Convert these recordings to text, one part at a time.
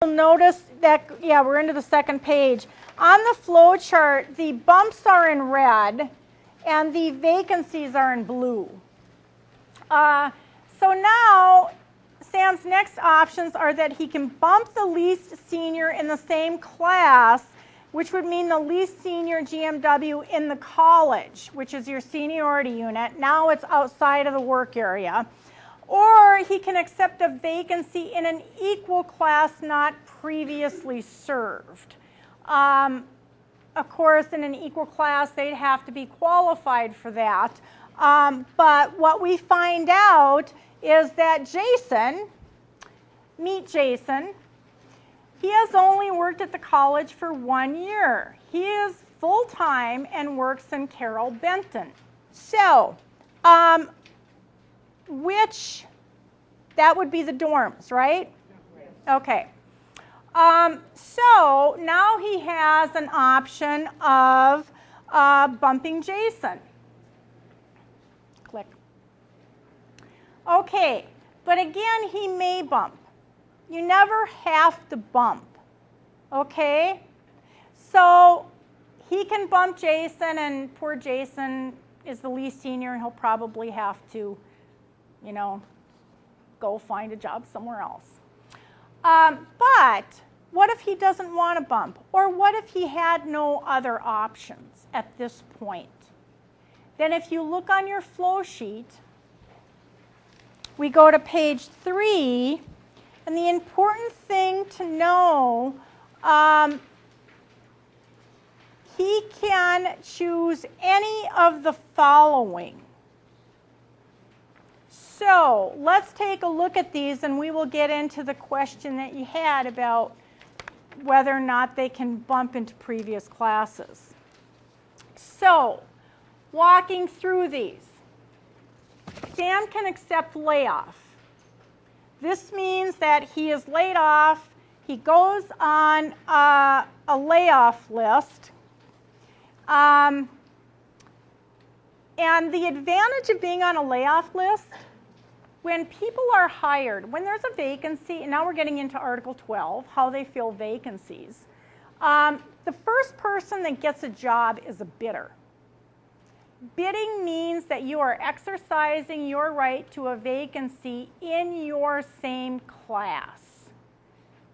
You'll notice that, yeah, we're into the second page. On the flow chart, the bumps are in red and the vacancies are in blue. So now Sam's next options are that he can bump the least senior in the same class, which would mean the least senior GMW in the college, which is your seniority unit. Now it's outside of the work area. Or he can accept a vacancy in an equal class not previously served. Of course, in an equal class, they'd have to be qualified for that. But what we find out is that Jason, meet Jason, he has only worked at the college for 1 year. He is full-time and works in Carroll Benton. So, that would be the dorms, right? Okay. So now he has an option of bumping Jason. Click. Okay, but again, he may bump. You never have to bump, okay? So he can bump Jason, and poor Jason is the least senior, and he'll probably have to, you know, go find a job somewhere else. But what if he doesn't want to bump? Or what if he had no other options at this point? Then if you look on your flow sheet, we go to page 3, and the important thing to know, he can choose any of the following. So let's take a look at these, and we will get into the question that you had about whether or not they can bump into previous classes. So, walking through these, Sam can accept layoff. This means that he is laid off. He goes on a layoff list. And the advantage of being on a layoff list, when people are hired, when there's a vacancy, and now we're getting into Article 12, how they fill vacancies, the first person that gets a job is a bidder. Bidding means that you are exercising your right to a vacancy in your same class.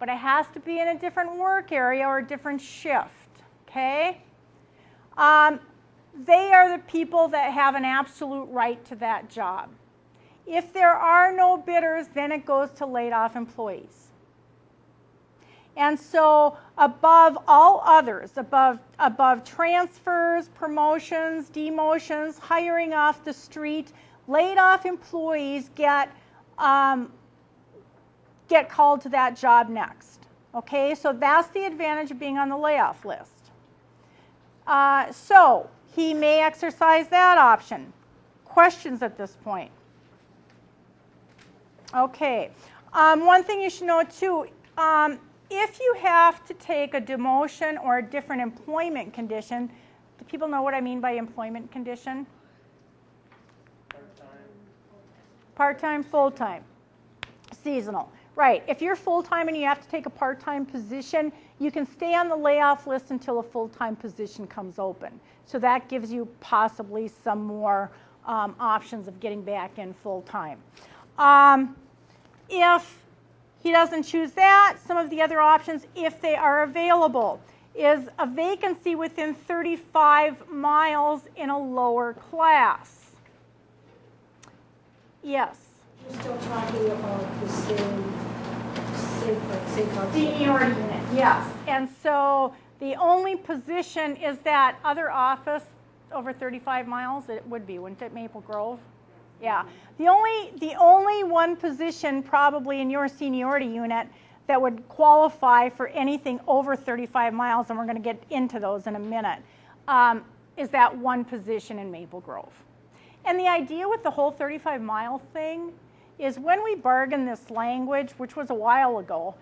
But it has to be in a different work area or a different shift, okay? They are the people that have an absolute right to that job. If there are no bidders, then it goes to laid off employees. And so above all others, above transfers, promotions, demotions, hiring off the street, laid off employees get called to that job next. Okay, so that's the advantage of being on the layoff list. So he may exercise that option. Questions at this point? Okay, one thing you should know too, if you have to take a demotion or a different employment condition, do people know what I mean by employment condition? Part-time, full-time, seasonal. Right, if you're full-time and you have to take a part-time position, you can stay on the layoff list until a full-time position comes open. So that gives you possibly some more options of getting back in full-time. If he doesn't choose that, some of the other options, if they are available, is a vacancy within 35 miles in a lower class. Yes? We're still talking about the same concept. Seniority unit, yes. And so the only position is that other office over 35 miles. It would be, wouldn't it, Maple Grove? Yeah. The only one position probably in your seniority unit that would qualify for anything over 35 miles, and we're going to get into those in a minute, is that one position in Maple Grove. And the idea with the whole 35-mile thing is when we bargained this language, which was a while ago,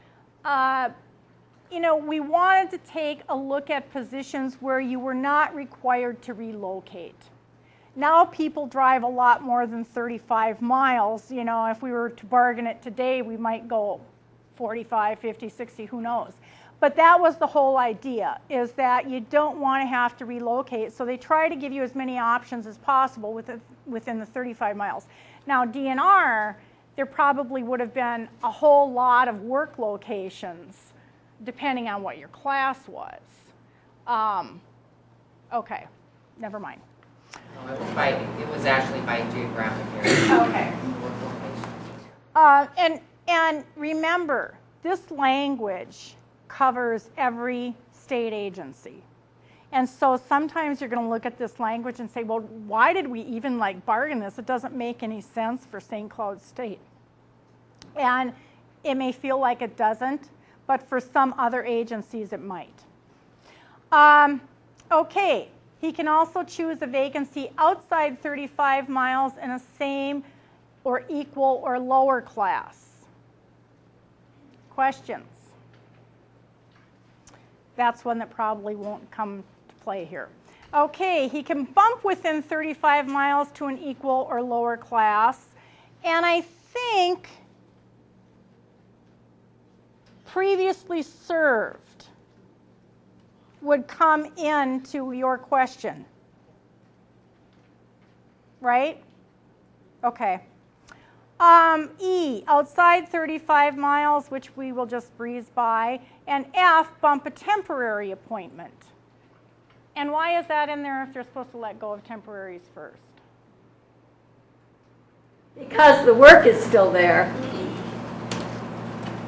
you know, we wanted to take a look at positions where you were not required to relocate. Now people drive a lot more than 35 miles. You know, if we were to bargain it today, we might go 45, 50, 60, who knows. But that was the whole idea, is that you don't want to have to relocate. So they try to give you as many options as possible within the 35 miles. Now, DNR, there probably would have been a whole lot of work locations, depending on what your class was. Okay, never mind. No, it was actually by geographic area. Okay. Work location. And remember, this language covers every state agency. And so sometimes you're going to look at this language and say, well, why did we even bargain this? It doesn't make any sense for St. Cloud State. And it may feel like it doesn't, but for some other agencies it might. Okay, he can also choose a vacancy outside 35 miles in a same or equal or lower class. Questions? That's one that probably won't come to play here. Okay, he can bump within 35 miles to an equal or lower class. And I think previously served would come into your question. Right? Okay. E, outside 35 miles, which we will just breeze by. And F, bump a temporary appointment. And why is that in there if they're supposed to let go of temporaries first? Because the work is still there,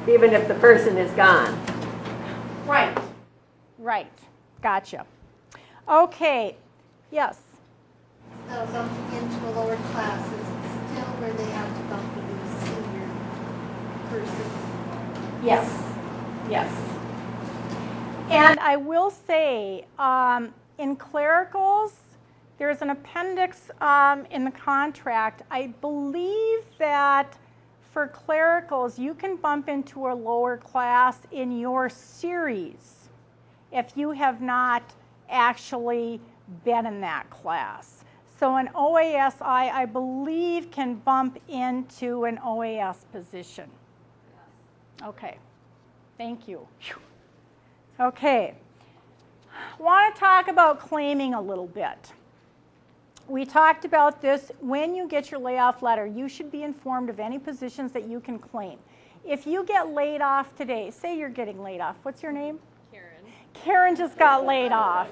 even if the person is gone. Right. Right. Gotcha. Okay. Yes? So bumping into a lower class is still where they have to bump into a senior person. Yes. Yes. And I will say, in clericals, there's an appendix in the contract. I believe that for clericals, you can bump into a lower class in your series if you have not actually been in that class. So an OASI, I believe, can bump into an OAS position. Okay, thank you. Okay, want to talk about claiming a little bit. We talked about this. When you get your layoff letter, you should be informed of any positions that you can claim. If you get laid off today, say you're getting laid off. What's your name? Karen. Karen just got laid off.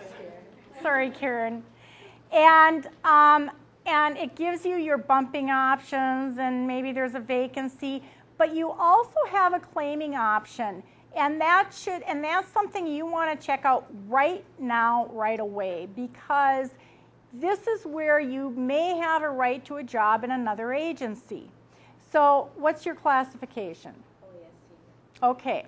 Sorry, Karen. And it gives you your bumping options, and maybe there's a vacancy, but you also have a claiming option. And that's something you want to check out right now, right away, because this is where you may have a right to a job in another agency. So what's your classification? OAS. Okay.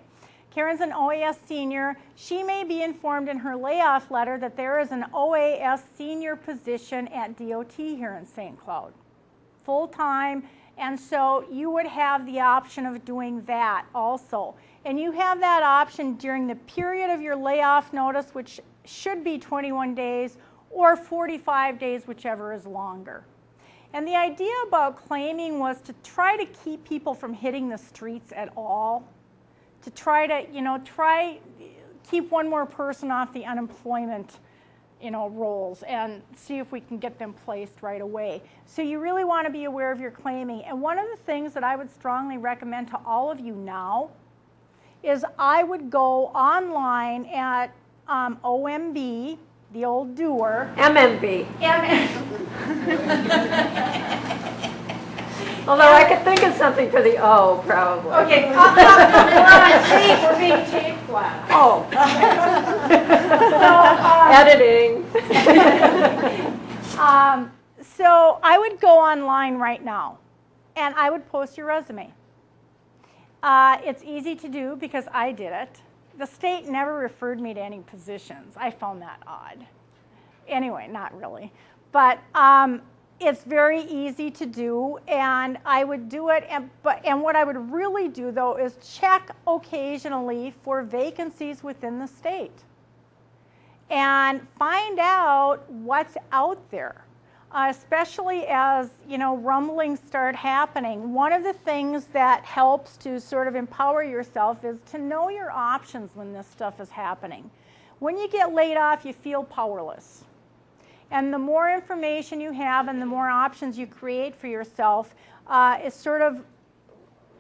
Karen's an OAS senior. She may be informed in her layoff letter that there is an OAS senior position at DOT here in St. Cloud, full-time, and so you would have the option of doing that also. And you have that option during the period of your layoff notice, which should be 21 days, or 45 days, whichever is longer. And the idea about claiming was to try to keep people from hitting the streets at all, to try to, keep one more person off the unemployment, rolls and see if we can get them placed right away. So you really want to be aware of your claiming. And one of the things that I would strongly recommend to all of you now is I would go online at OMB, the old doer. MMB. Although I could think of something for the O, probably. Okay, we're on tape. We're being tape flat. Oh. Editing. So I would go online right now, and I would post your resume. It's easy to do because I did it. The state never referred me to any positions. I found that odd. Anyway, not really. But it's very easy to do, and I would do it. And what I would really do, though, is check occasionally for vacancies within the state and find out what's out there. especially as, you know, rumblings start happening. One of the things that helps to sort of empower yourself is to know your options when this stuff is happening. When you get laid off, you feel powerless. And the more information you have and the more options you create for yourself, it sort of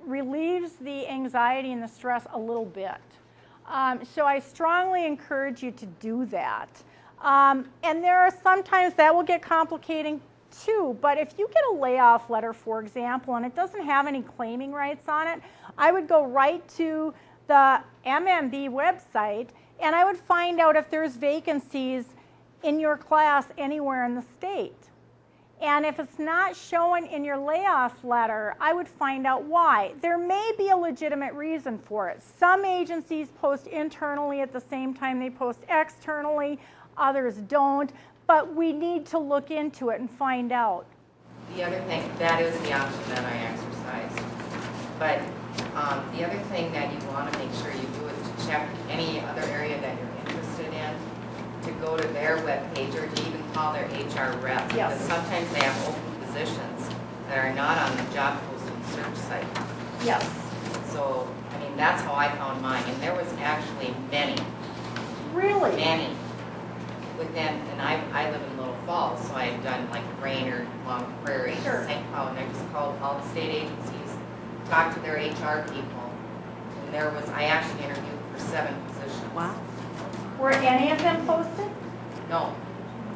relieves the anxiety and the stress a little bit. So I strongly encourage you to do that. And there are sometimes that will get complicating too, but if you get a layoff letter, for example, and it doesn't have any claiming rights on it, I would go right to the MMB website and I would find out if there's vacancies in your class anywhere in the state. And if it's not shown in your layoff letter, I would find out why. There may be a legitimate reason for it. Some agencies post internally at the same time they post externally, others don't, but we need to look into it and find out. The other thing, that is the option that I exercised. But the other thing that you want to make sure you do is to check any other area that you're interested in, to go to their webpage or to even call their HR rep. Yes. Because sometimes they have open positions that are not on the job posting search site. Yes. So, I mean, that's how I found mine. And there was actually many. Really? Many. Within, and I live in Little Falls, so I had done like Brainerd, Long Prairie, Sure. St. Paul, and I just called all the state agencies, talked to their HR people, and there was, I actually interviewed for 7 positions. Wow. Were any of them posted? No,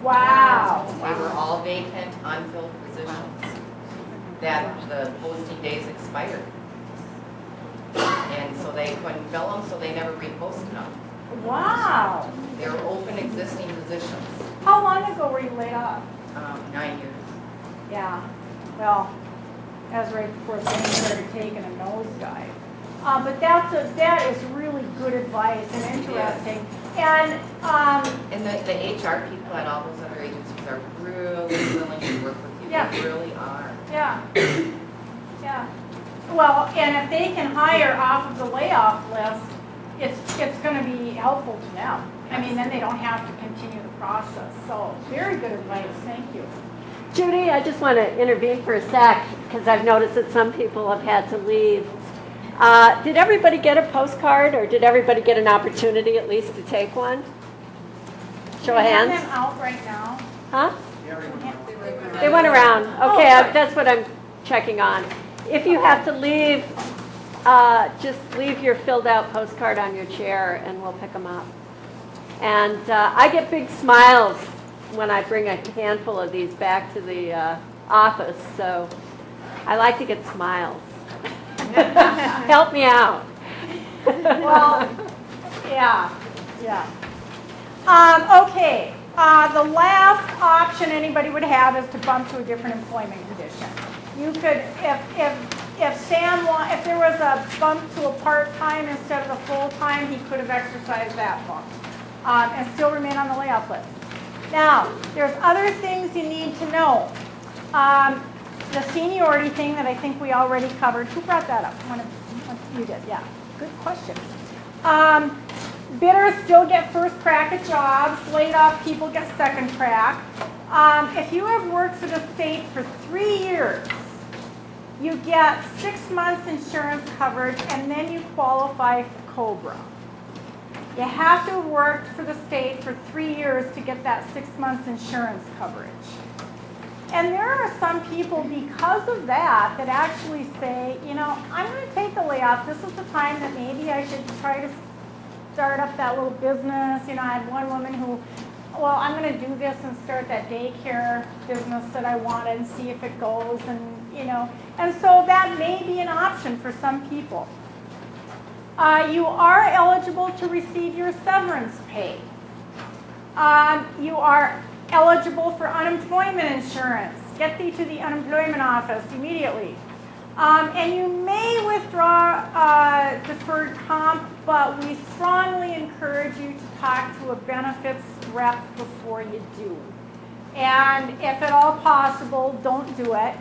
Wow. they were all vacant, unfilled positions that the posting days expired. And so they couldn't fill them, so they never reposted them. Wow. They were open existing positions, How long ago were you laid off? 9 years. Yeah. Well, that was right before things started taking a nosedive. But that is really good advice and interesting. And And the HR people at all those other agencies are really willing to work with you. Yeah. They really are. yeah, yeah. Well, and if they can hire off of the layoff list, it's going to be helpful to them. I mean, then they don't have to continue the process. So very good advice. Thank you. Judy, I just want to intervene for a sec because I've noticed that some people have had to leave. Did everybody get a postcard, or did everybody get an opportunity at least to take one? Show of Do we have hands. them out right now? Huh? Yeah. They went around. Oh, Okay, good. that's what I'm checking on. If you have to leave, just leave your filled out postcard on your chair and we'll pick them up. And I get big smiles when I bring a handful of these back to the office, so I like to get smiles. Help me out. Well, yeah, yeah. Okay, the last option anybody would have is to bump to a different employment condition. You could, if there was a bump to a part-time instead of a full-time, he could have exercised that bump and still remain on the layoff list. Now, there's other things you need to know. The seniority thing that I think we already covered. Who brought that up? You did, yeah. Good question. Bidders still get first crack at jobs. Laid off people get second crack. If you have worked for the state for 3 years, you get 6 months insurance coverage and then you qualify for COBRA. You have to have worked for the state for 3 years to get that 6 months insurance coverage. And there are some people, because of that, that actually say, you know, I'm going to take the layoff. This is the time that maybe I should try to start up that little business. You know, I had one woman who, well, I'm going to do this and start that daycare business that I wanted and see if it goes. And, you know, and so that may be an option for some people. You are eligible to receive your severance pay. You are eligible for unemployment insurance. Get thee to the unemployment office immediately. And you may withdraw deferred comp, but we strongly encourage you to talk to a benefits rep before you do. And if at all possible, don't do it.